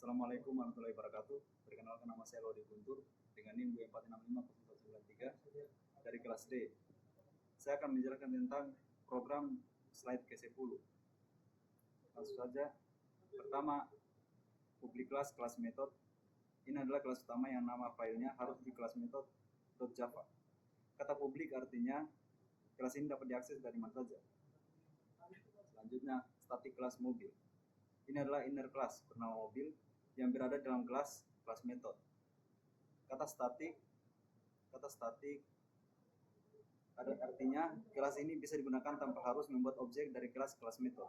Assalamualaikum warahmatullahi wabarakatuh. Perkenalkan, nama saya Lodi Guntur dengan NIM 24650193 dari kelas D. Saya akan menjelaskan tentang program slide ke-10. Langsung saja. Pertama, public class method. Ini adalah kelas utama yang nama filenya harus di class method.java. Kata publik artinya kelas ini dapat diakses dari mana saja. Selanjutnya, static class mobil. Ini adalah inner class bernama mobil yang berada dalam kelas method. Kata static ada artinya kelas ini bisa digunakan tanpa harus membuat objek dari kelas method.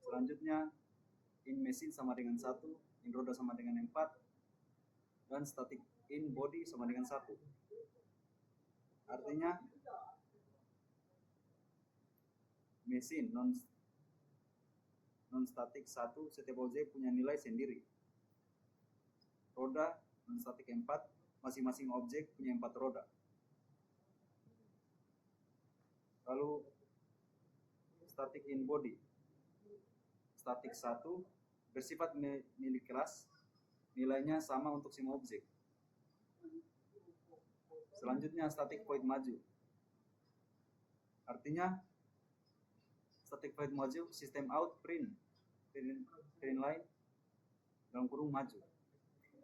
Selanjutnya, in machine sama dengan 1, in roda sama dengan 4, dan static in body sama dengan 1. Artinya mesin non static 1, setiap objek punya nilai sendiri. Roda non static 4, masing-masing objek punya 4 roda. Lalu static in body, static 1 bersifat milik kelas, nilainya sama untuk semua objek. Selanjutnya, static void maju. Artinya static void maju, sistem out print line dalam kurung maju.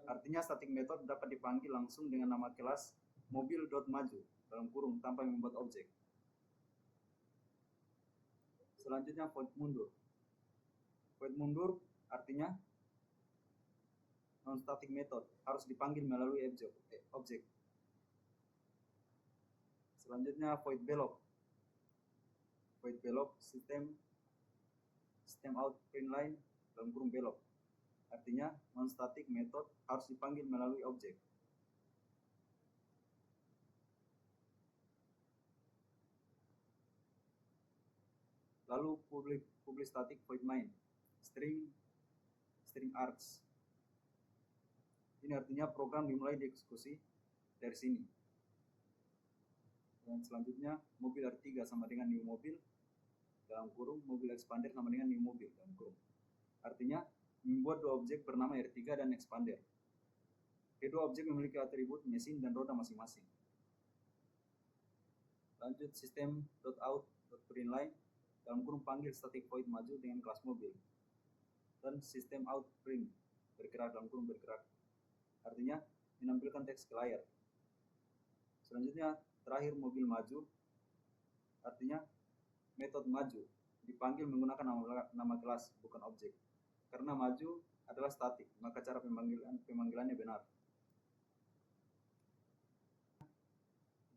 Artinya static method dapat dipanggil langsung dengan nama kelas mobil.maju dalam kurung tanpa membuat objek. Selanjutnya, void mundur. Void mundur artinya non static method harus dipanggil melalui objek. Selanjutnya, void belok. Void belok, sistem out print line dalam kurung belok. Artinya non static method harus dipanggil melalui objek. Lalu public static void main, string args. Ini artinya program dimulai dieksekusi dari sini. Dan selanjutnya, mobil R3 sama dengan new mobil dalam kurung, mobil expander sama dengan new mobil dalam kurung. Artinya membuat dua objek bernama R3 dan expander. Kedua objek memiliki atribut mesin dan roda masing-masing. Lanjut, system.out.println dalam kurung panggil static void maju dengan kelas mobil, dan system out print bergerak dalam kurung bergerak. Artinya menampilkan teks ke layar. Selanjutnya, terakhir mobil maju, artinya metode maju dipanggil menggunakan nama kelas bukan objek. Karena maju adalah statik, maka cara pemanggilannya benar.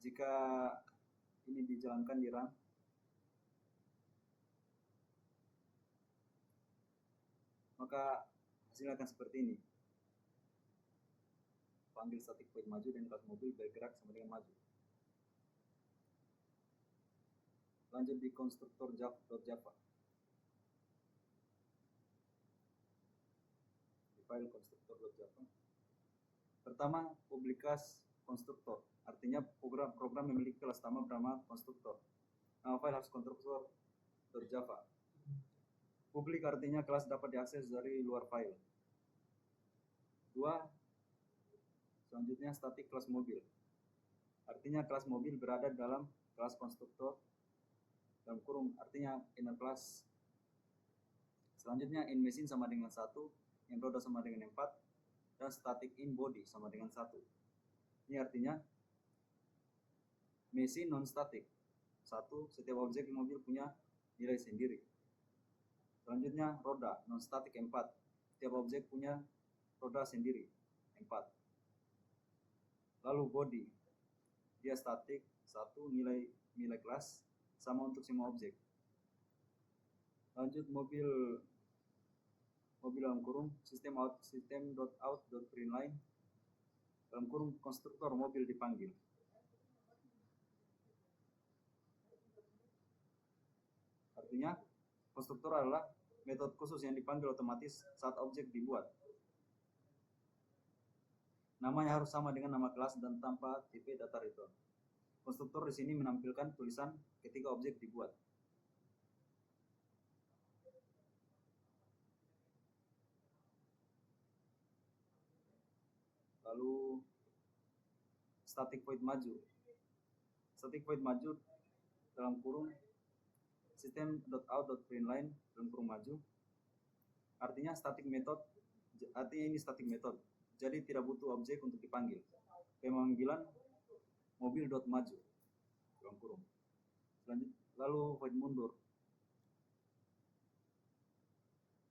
Jika ini dijalankan di run, maka hasilnya akan seperti ini. Panggil static void maju dan kelas mobil bergerak sama dengan maju. Lanjut di konstruktor java. Di file konstruktor.java. Pertama, public class konstruktor. Artinya program memiliki kelas utama bernama konstruktor. Nama file harus konstruktor.java. Publik artinya kelas dapat diakses dari luar file. 2. Selanjutnya, static kelas mobil. Artinya kelas mobil berada dalam kelas konstruktor dalam kurung, artinya inner class. Selanjutnya, in machine sama dengan 1, in roda sama dengan 4, dan static in body sama dengan 1. Ini artinya machine non static 1, setiap objek mobil punya nilai sendiri. Selanjutnya, roda non static 4, setiap objek punya roda sendiri 4. Lalu body, dia static 1, nilai kelas sama untuk semua objek. Lanjut, mobil dalam kurung system.out.println dalam kurung konstruktor mobil dipanggil. Artinya konstruktor adalah metode khusus yang dipanggil otomatis saat objek dibuat. Namanya harus sama dengan nama kelas dan tanpa tipe data return. Konstruktor di sini menampilkan tulisan ketika objek dibuat. Lalu static void maju. Static void maju dalam kurung system.out.println dalam kurung maju. Artinya ini static method. Jadi tidak butuh objek untuk dipanggil. Pemanggilan mobil.maju dalam kurung. Lalu void mundur.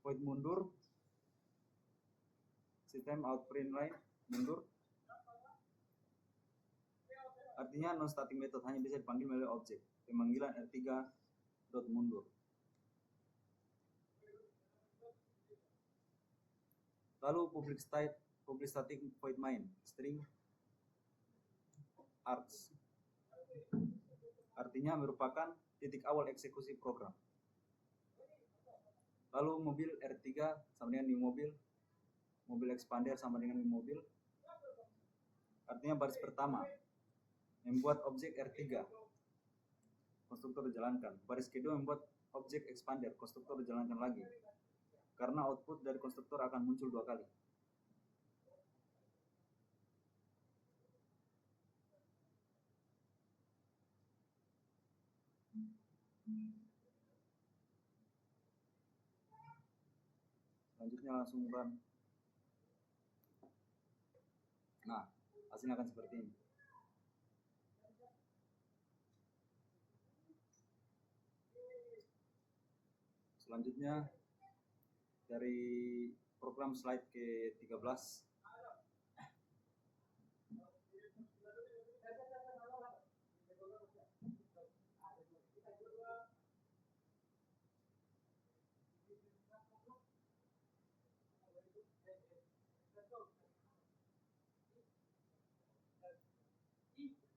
Void mundur sistem out println mundur. Artinya non static method hanya bisa dipanggil melalui objek. Pemanggilan r3.mundur. Lalu public static void main string args. Artinya merupakan titik awal eksekusi program. Lalu mobil R3 sama dengan new mobil expander sama dengan new mobil. Artinya baris pertama membuat objek R3, konstruktor dijalankan. Baris kedua membuat objek expander, konstruktor dijalankan lagi. Karena output dari konstruktor akan muncul 2 kali. Selanjutnya langsung run. Nah, hasilnya akan seperti ini. Selanjutnya dari program slide ke-13.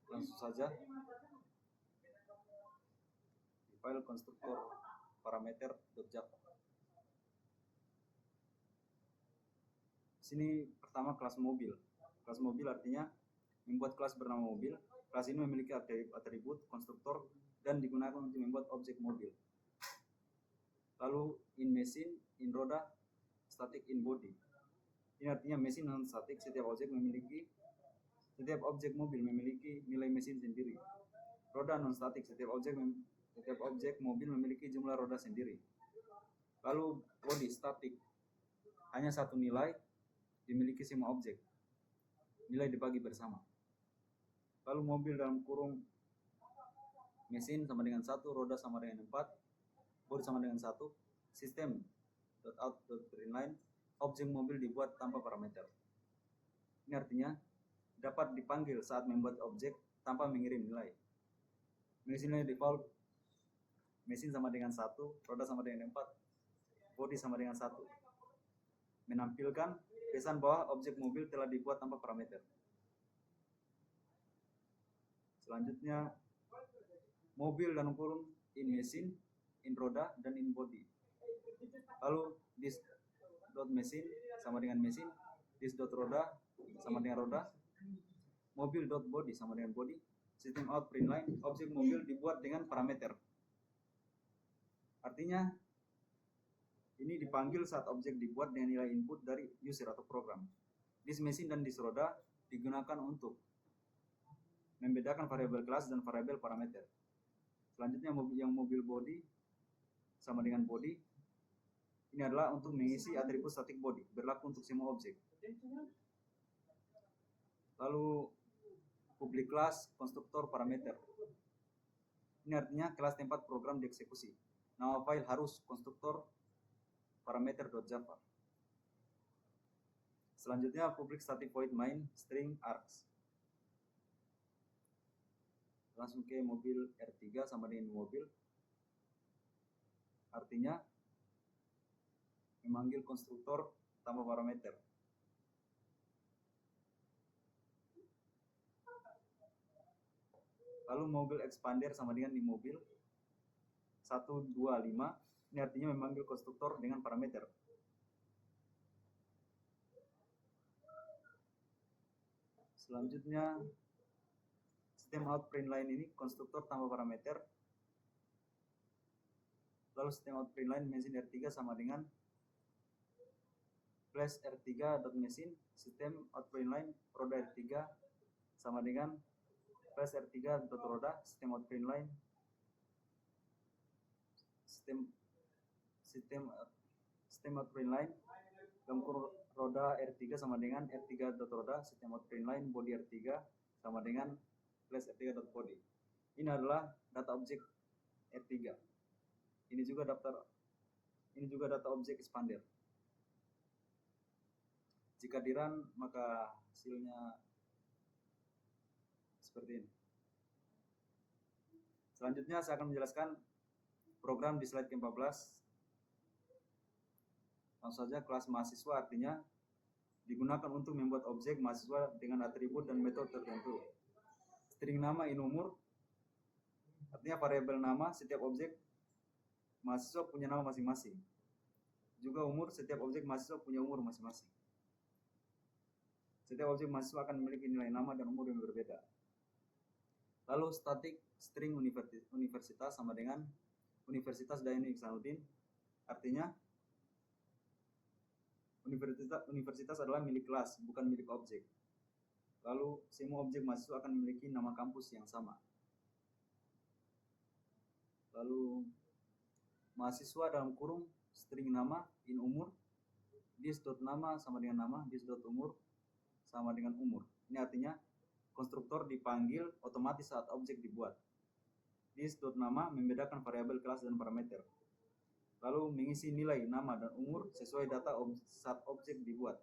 Langsung saja di file konstruktor parameter.java. Sini pertama kelas mobil. Kelas mobil artinya membuat kelas bernama mobil. Kelas ini memiliki atribut konstruktor dan digunakan untuk membuat objek mobil. Lalu in machine, in roda, static, in body. Ini artinya mesin non static, setiap objek mobil memiliki nilai mesin sendiri. Roda non static, setiap objek mobil memiliki jumlah roda sendiri. Lalu body static, hanya satu nilai dimiliki semua objek, nilai dibagi bersama. Lalu mobil dalam kurung mesin sama dengan 1, roda sama dengan 4, body sama dengan 1, system.out.println, objek mobil dibuat tanpa parameter. Ini artinya dapat dipanggil saat membuat objek tanpa mengirim nilai. Nilai default mesin sama dengan 1, roda sama dengan 4, body sama dengan 1. Menampilkan pesan bahwa objek mobil telah dibuat tanpa parameter. Selanjutnya mobil dalam kurung in mesin, in roda, dan in body. Lalu this.mesin sama dengan mesin, this.roda sama dengan roda, mobil.body sama dengan body, system out println, objek mobil dibuat dengan parameter. Artinya ini dipanggil saat objek dibuat dengan nilai input dari user atau program. This mesin dan this roda digunakan untuk membedakan variabel kelas dan variabel parameter. Selanjutnya yang mobil body sama dengan body, ini adalah untuk mengisi atribut static body, berlaku untuk semua objek. Lalu public class konstruktor parameter. Ini artinya kelas tempat program dieksekusi. Nama file harus konstruktor parameter.java. Selanjutnya public static void main string args. Langsung ke mobil R3 sama dengan mobil. Artinya memanggil konstruktor tanpa parameter. Lalu mobil expander sama dengan di mobil 125. Ini artinya memanggil konstruktor dengan parameter. Selanjutnya sistem out println ini konstruktor tanpa parameter. Lalu sistem out println mesin R3 sama dengan flash R3.machine sistem output inline roda R3 sama dengan flash R3.roda sistem output inline sistem output inline dalam kurung roda R3 sama dengan R3.roda sistem output inline body R3 sama dengan flash R3.body. Ini adalah data objek R3. Ini juga data objek expander. Jika di run maka hasilnya seperti ini. Selanjutnya saya akan menjelaskan program di slide ke-14. Langsung saja, kelas mahasiswa artinya digunakan untuk membuat objek mahasiswa dengan atribut dan metode tertentu. String nama in umur artinya variabel nama setiap objek mahasiswa punya nama masing-masing. Juga umur, setiap objek mahasiswa punya umur masing-masing. Setiap objek mahasiswa akan memiliki nilai nama dan umur yang berbeda. Lalu static string universitas sama dengan Universitas Dainu Ihsanuddin. Artinya universitas adalah milik kelas, bukan milik objek. Lalu semua objek mahasiswa akan memiliki nama kampus yang sama. Lalu mahasiswa dalam kurung string nama in umur, dis.nama sama dengan nama, dis.umur sama dengan umur. Ini artinya konstruktor dipanggil otomatis saat objek dibuat. Dis.nama membedakan variabel kelas dan parameter. Lalu mengisi nilai nama dan umur sesuai data saat objek dibuat.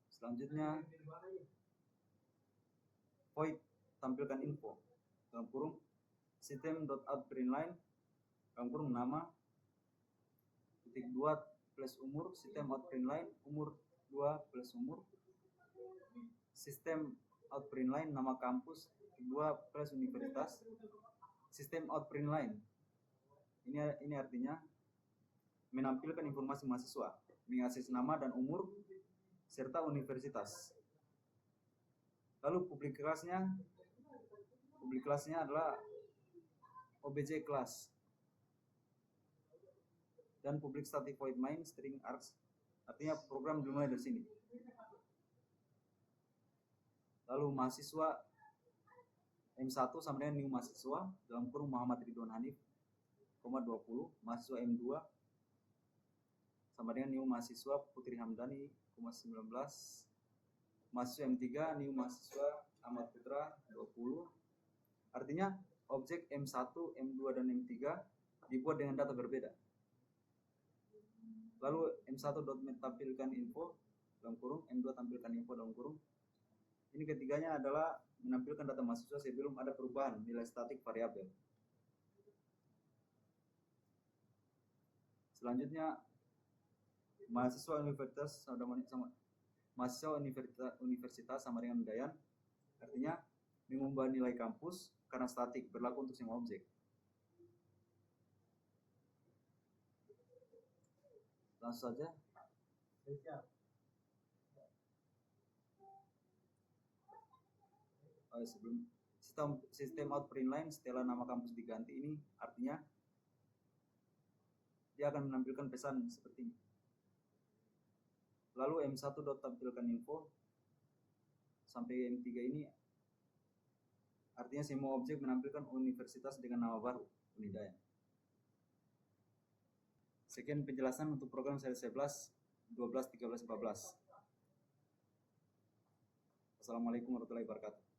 Selanjutnya void tampilkan info dalam kurung system.outPrintLine dalam kurung nama titik 2 plus umur sistem outPrintLine umur 2 plus umur sistem outPrintLine nama kampus 2 plus universitas sistem outPrintLine ini artinya menampilkan informasi mahasiswa mengakses nama dan umur serta universitas. Lalu publik kelasnya adalah obj class dan public static void main string args, artinya program dimulai dari sini. Lalu mahasiswa M1 sama dengan new mahasiswa dalam kurung Muhammad Ridwan Hanif, 20, mahasiswa M2 sama dengan new mahasiswa Putri Hamdani, 19, mahasiswa M3 new mahasiswa Ahmad Putra, 20. Artinya objek M1, M2 dan M3 dibuat dengan data berbeda. Lalu M1 tampilkan info dalam kurung, M2 tampilkan info dalam kurung. Ini ketiganya adalah menampilkan data mahasiswa sebelum ada perubahan nilai statik variabel. Selanjutnya mahasiswa universitas sama dengan Dayan, artinya mengubah nilai kampus karena statik berlaku untuk semua objek. Langsung saja. Sebelum sistem outPrintLine setelah nama kampus diganti ini artinya dia akan menampilkan pesan seperti ini. Lalu M1 tampilkan info sampai M3 ini artinya semua objek menampilkan universitas dengan nama baru, Unidayan. Sekian penjelasan untuk program seri 11, 12, 13, 14. Assalamualaikum warahmatullahi wabarakatuh.